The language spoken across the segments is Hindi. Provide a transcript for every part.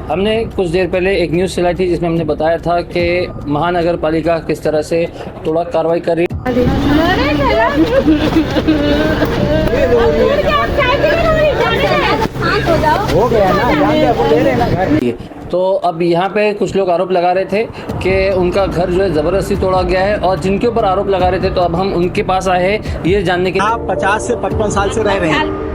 हमने कुछ देर पहले एक न्यूज़ चलाई थी जिसमें हमने बताया था कि महानगर पालिका किस तरह से थोड़ा कार्रवाई कर रही हो गया ना, तो अब यहाँ पे कुछ लोग आरोप लगा रहे थे कि उनका घर जो है ज़बरदस्ती तोड़ा गया है और जिनके ऊपर आरोप लगा रहे थे तो अब हम उनके पास आए हैं ये जानने के लिए। आप 50 से 55 साल से रह रहे हैं।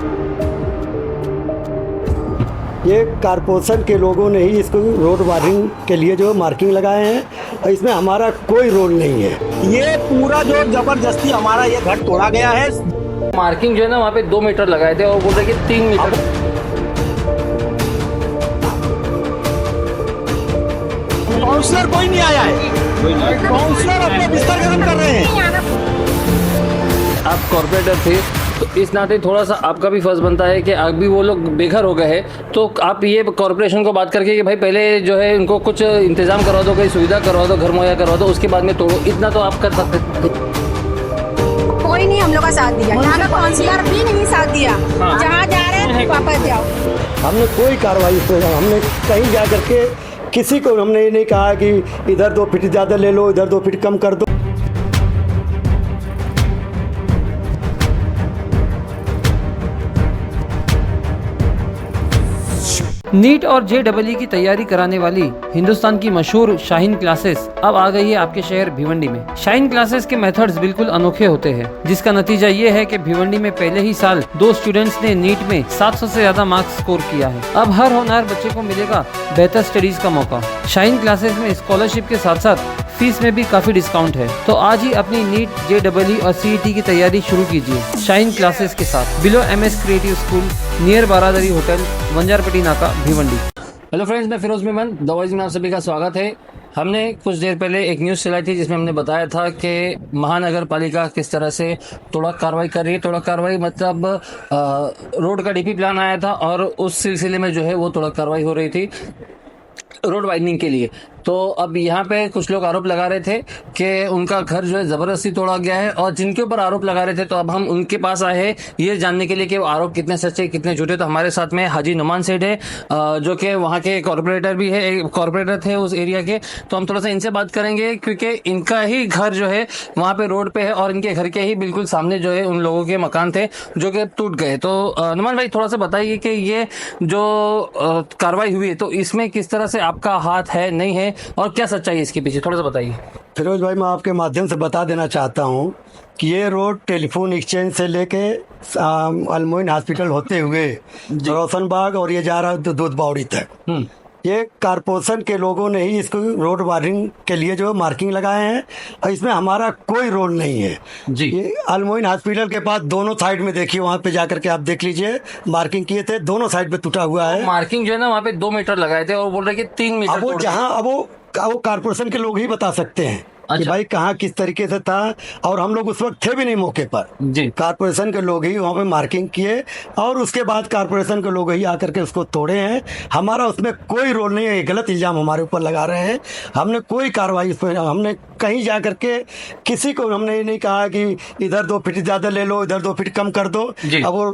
ये कारपोरेशन के लोगों ने ही इसको रोड वार्निंग के लिए जो मार्किंग लगाए हैं और इसमें हमारा कोई रोल नहीं है। ये पूरा जो जबरदस्ती हमारा ये घर तोड़ा गया है। मार्किंग जो है ना वहाँ पे 2 मीटर लगाए थे और बोल रहे कि 3 मीटर। काउंसलर कोई नहीं आया है, काउंसलर अपने बिस्तर गर्म कर रहे हैं। आप कॉर्पोरेटर थे तो इस नाते थोड़ा सा आपका भी फर्ज बनता है कि अब भी वो लोग बेघर हो गए हैं तो आप ये कॉर्पोरेशन को बात करके कि भाई पहले जो है उनको कुछ इंतजाम करवा दो, कोई सुविधा करवा दो, घर मुहैया करवा दो, उसके बाद में तोड़ो। इतना तो आप कर सकते। कोई नहीं हम लोग का साथ दिया, यहाँ का काउंसलर भी नहीं साथ दिया। जहाँ जा रहे हैं वापस जाओ। हमने कोई कार्रवाई हमने कहीं जा करके किसी को हमने ये नहीं कहा कि इधर 2 फीट ज़्यादा ले लो, इधर 2 फीट कम कर दो। नीट और JEE की तैयारी कराने वाली हिंदुस्तान की मशहूर शाहीन क्लासेस अब आ गई है आपके शहर भिवंडी में। शाहीन क्लासेस के मेथड्स बिल्कुल अनोखे होते हैं, जिसका नतीजा ये है कि भिवंडी में पहले ही साल 2 स्टूडेंट्स ने नीट में 700 से ज्यादा मार्क्स स्कोर किया है। अब हर होनहार बच्चे को मिलेगा बेहतर स्टडीज का मौका। शाहीन क्लासेस में स्कॉलरशिप के साथ साथ फीस में भी काफी डिस्काउंट है, तो आज ही अपनी नीट, JEE और CET की तैयारी शुरू कीजिए शाहीन क्लासेस के साथ। Below MS creative school, near Baradari hotel, Banjarpatti Naka, Bhiwandi. Hello friends, मैं फिरोज मेमन दवाइज में आप सभी का स्वागत है। हमने कुछ देर पहले एक न्यूज़ चलाई थी जिसमें हमने बताया था कि महानगर पालिका किस तरह से थोड़ा कार्रवाई कर रही है। थोड़ा कार्रवाई मतलब रोड का DP प्लान आया था और उस सिलसिले में जो है वो थोड़ा कार्रवाई हो रही थी रोड वाइडनिंग के लिए। तो अब यहाँ पे कुछ लोग आरोप लगा रहे थे कि उनका घर जो है ज़बरदस्ती तोड़ा गया है और जिनके ऊपर आरोप लगा रहे थे तो अब हम उनके पास आए हैं ये जानने के लिए कि वो आरोप कितने सच्चे कितने झूठे। तो हमारे साथ में हाजी नुमान सेठ है जो कि वहाँ के कॉर्पोरेटर भी है, कॉर्पोरेटर थे उस एरिया के। तो हम थोड़ा सा इनसे बात करेंगे क्योंकि इनका ही घर जो है वहाँ पे रोड पे है और इनके घर के ही बिल्कुल सामने जो है उन लोगों के मकान थे जो कि टूट गए। तो नुमान भाई थोड़ा सा बताइए कि ये जो कार्रवाई हुई है तो इसमें किस तरह से आपका हाथ है नहीं है और क्या सच्चाई इसके पीछे, थोड़ा सा बताइए। फिरोज भाई, मैं आपके माध्यम से बता देना चाहता हूँ कि ये रोड टेलीफोन एक्सचेंज से लेके अलमोइन हॉस्पिटल होते हुए रोशन बाग और ये जा रहा है दूध बावड़ी तक। ये कारपोरेशन के लोगों ने ही इसको रोड वार्निंग के लिए जो मार्किंग लगाए हैं और इसमें हमारा कोई रोल नहीं है जी। ये अलमोइन हॉस्पिटल के पास दोनों साइड में देखिए, वहाँ पे जाकर के आप देख लीजिए, मार्किंग किए थे, दोनों साइड पे टूटा हुआ है। मार्किंग जो है ना वहाँ पे 2 मीटर लगाए थे और बोल रहे कि 3 मीटर। अब वो जहाँ अब वो कारपोरेशन के लोग ही बता सकते हैं कि भाई कहाँ किस तरीके से था, और हम लोग उस वक्त थे भी नहीं मौके पर जी। कारपोरेशन के लोग ही वहाँ पे मार्किंग किए और उसके बाद कारपोरेशन के लोग ही आकर के उसको तोड़े हैं। हमारा उसमें कोई रोल नहीं है, ये गलत इल्जाम हमारे ऊपर लगा रहे हैं। हमने कोई कार्रवाई उस पर, हमने कहीं जा करके किसी को हमने ये नहीं कहा कि इधर 2 फीट ज़्यादा ले लो, इधर 2 फीट कम कर दो। अब वो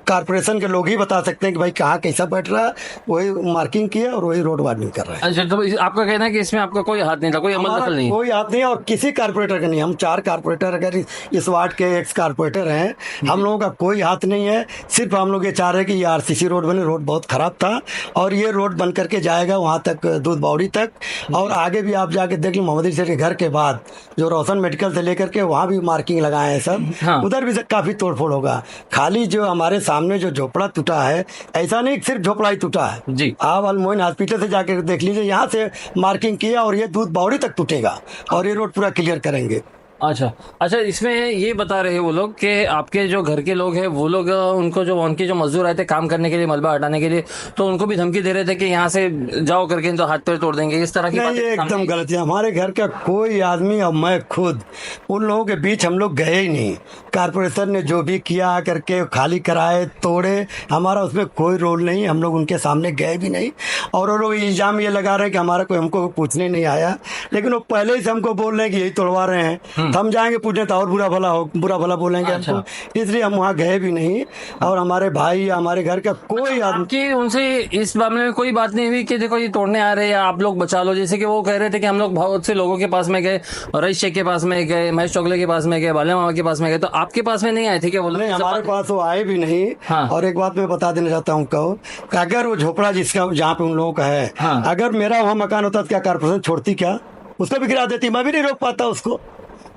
कारपोरेशन के लोग ही बता सकते हैं कि भाई कहाँ कैसा बैठ रहा है, वही मार्किंग किया और वही रोड वार्निंग कर रहा है। अच्छा, तो आपका कहना है कि इसमें आपका कोई हाथ नहीं था, कोई अमल दखल नहीं? कोई हाथ नहीं और किसी कारपोरेटर का नहीं। हम 4 कारपोरेटर अगर इस वार्ड के एक्स कारपोरेटर हैं, हम लोगों का कोई हाथ नहीं है। सिर्फ हम लोग ये चाह रहे हैं कि ये RCC रोड बने। रोड बहुत खराब था और ये रोड बन करके जाएगा वहाँ तक दूध बावड़ी तक, और आगे भी आप जाके देख लो मोहम्मद सेठ के घर के बाद जो रोशन मेडिकल से लेकर के वहाँ भी मार्किंग लगाए हैं सब। हाँ। उधर भी काफी तोड़फोड़ होगा। खाली जो हमारे सामने जो झोपड़ा टूटा है, ऐसा नहीं सिर्फ झोपड़ा ही टूटा है जी। आप अलमोइन हॉस्पिटल से जाकर देख लीजिए, यहाँ से मार्किंग किया और ये दूध बावड़ी तक टूटेगा और ये रोड पूरा क्लियर करेंगे। अच्छा, इसमें ये बता रहे हैं वो लोग कि आपके जो घर के लोग हैं वो लोग उनको जो उनके जो मजदूर आए थे काम करने के लिए, मलबा हटाने के लिए, तो उनको भी धमकी दे रहे थे कि यहाँ से जाओ करके तो हाथ पैर तोड़ देंगे, इस तरह की नहीं। ये एकदम गलत है। हमारे घर का कोई आदमी और मैं खुद उन लोगों के बीच हम लोग गए ही नहीं। कारपोरेशन ने जो भी किया करके खाली कराए, तोड़े, हमारा उसमें कोई रोल नहीं। हम लोग उनके सामने गए भी नहीं और वो लोग इल्जाम ये लगा रहे हैं कि हमारा कोई हमको पूछने नहीं आया, लेकिन वो पहले ही से हमको बोल रहे हैं कि यही तोड़वा रहे हैं। तो हम जाएंगे पूछने तो और बुरा भला बोलेंगे हमको, इसलिए हम वहाँ गए भी नहीं। और हमारे भाई या हमारे घर का कोई आदमी कि उनसे इस मामले में कोई बात नहीं हुई कि देखो ये तोड़ने आ रहे हैं या आप लोग बचा लो, जैसे कि वो कह रहे थे कि हम लोग बहुत से लोगों के पास में गए, रईस शेख के पास में गए, महेश चौगले के पास में गए, बाले मामा के पास में गए, तो आपके पास में नहीं आए थे क्या? बोले नहीं, हमारे पास वो आए भी नहीं। हाँ। और एक बात मैं बता देना चाहता हूँ कहो कि अगर वो झोपड़ा जिसका जहाँ पे उन लोगों का है, हाँ। अगर मेरा वहाँ मकान होता तो क्या कारपोरेशन छोड़ती, क्या उसको भी गिरा देती? मैं भी नहीं रोक पाता उसको।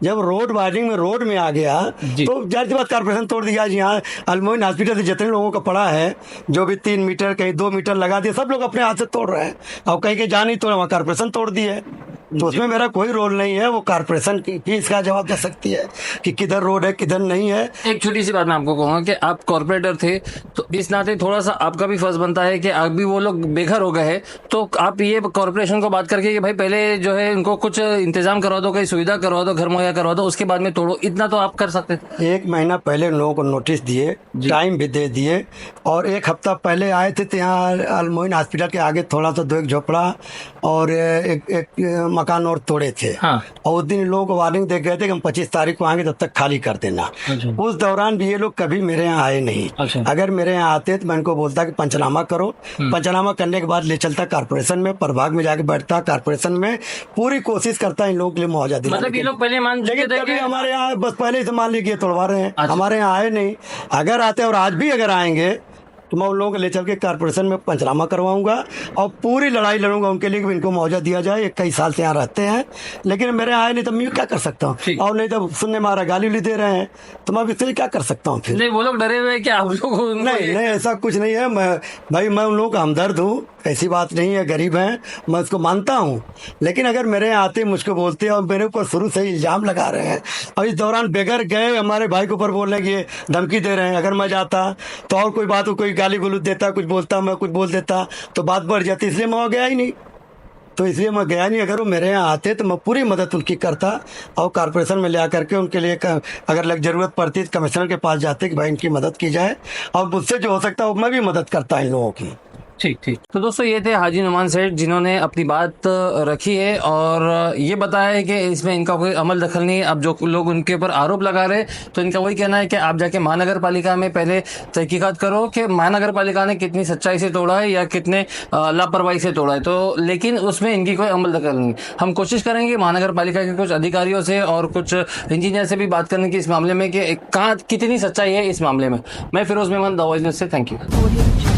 जब रोड वाइडिंग में रोड में आ गया तो जाहिर सी बात कारपोरेशन तोड़ दिया। यहाँ अलमोइन हॉस्पिटल से जितने लोगों का पड़ा है, जो भी 3 मीटर कहीं 2 मीटर लगा दिए, सब लोग अपने हाथ से तोड़ रहे हैं। और कहीं के जा नहीं तोड़ा, वहाँ कारपोरेशन तोड़ दी है। तो उसमें मेरा कोई रोल नहीं है। वो कारपोरेशन की इसका जवाब दे सकती है कि किधर रोड है किधर नहीं है। एक छोटी सी बात मैं आपको कहूँगा कि आप कॉर्पोरेटर थे तो इस नाते थोड़ा सा आपका भी फर्ज बनता है कि अभी वो लोग बेघर हो गए हैं तो आप ये कॉर्पोरेशन को बात करके कि भाई पहले जो है उनको कुछ इंतजाम करवा दो, कहीं सुविधा करवा दो, घर मुहैया करवा दो, उसके बाद में तोड़ो, इतना तो आप कर सकते थे। 1 महीना पहले लोगों को नोटिस दिए, टाइम भी दे दिए, और 1 हफ्ता पहले आए थे तो यहाँ अलमोइन हॉस्पिटल के आगे थोड़ा सा 2 एक झोपड़ा और एक मकान और तोड़े थे। हाँ। और उस दिन लोगों को वार्निंग दे गए थे कि हम 25 तारीख को आएंगे, तब तक खाली कर देना। अच्छा। उस दौरान भी ये लोग कभी मेरे यहाँ आए नहीं। अच्छा। अगर मेरे यहाँ आते तो मैं इनको बोलता कि पंचनामा करो, पंचनामा करने के बाद ले चलता कारपोरेशन में, प्रभाग में जाके बैठता, कारपोरेशन में पूरी कोशिश करता इन लोगों के लिए मुआवजा दिलाने मतलब ये की। लोग पहले मान चुके लेकिन थे कभी कि हमारे यहाँ बस पहले ही से मान लीजिए तोड़वा रहे हैं। अच्छा। हमारे यहाँ आए नहीं। अगर आते और आज भी अगर आएंगे तो मैं उन लोगों को ले चल के कारपोरेशन में पंचनामा करवाऊंगा और पूरी लड़ाई लड़ूंगा उनके लिए कि इनको मुआवजा दिया जाए। ये कई साल से यहाँ रहते हैं, लेकिन मेरे आए नहीं तो मैं क्या कर सकता हूँ? और नहीं तो सुनने मारा गाली उली दे रहे हैं तो मैं इसलिए क्या कर सकता हूँ फिर? नहीं, वो लोग डरे हुए हैं कि आप लोग नहीं, ऐसा कुछ नहीं है। मैं उन लोगों का हमदर्द हूँ, ऐसी बात नहीं है। गरीब हैं, मैं उसको मानता हूँ, लेकिन अगर मेरे यहाँ आते मुझको बोलते और मेरे ऊपर शुरू से ही इल्जाम लगा रहे हैं और इस दौरान बेघर गए हमारे भाई के ऊपर बोलने की धमकी दे रहे हैं। अगर मैं जाता तो और कोई बात, कोई गाली गलौज देता, कुछ बोलता, मैं कुछ बोल देता तो बात बढ़ जाती, इसलिए मैं वहाँ गया ही नहीं। तो इसलिए मैं गया नहीं। अगर वो मेरे यहाँ आते तो मैं पूरी मदद उनकी करता और कारपोरेशन में ले आकर के उनके लिए अगर जरूरत पड़ती तो कमिश्नर के पास जाते कि भाई इनकी मदद की जाए, और मुझसे जो हो सकता है मैं भी मदद करता इन लोगों की। ठीक। तो दोस्तों ये थे हाजी नुमान सेठ जिन्होंने अपनी बात रखी है और ये बताया है कि इसमें इनका कोई अमल दखल नहीं है। अब जो लोग उनके ऊपर आरोप लगा रहे तो इनका वही कहना है कि आप जाके महानगर पालिका में पहले तहकीकात करो कि महानगर पालिका ने कितनी सच्चाई से तोड़ा है या कितने लापरवाही से तोड़ा है। तो लेकिन उसमें इनकी कोई अमल दखल नहीं। हम कोशिश करेंगे महानगर पालिका के कुछ अधिकारियों से और कुछ इंजीनियर से भी बात करने की इस मामले में कि कहाँ कितनी सच्चाई है इस मामले में। मैं Firoz Memon, the voice news से, थैंक यू।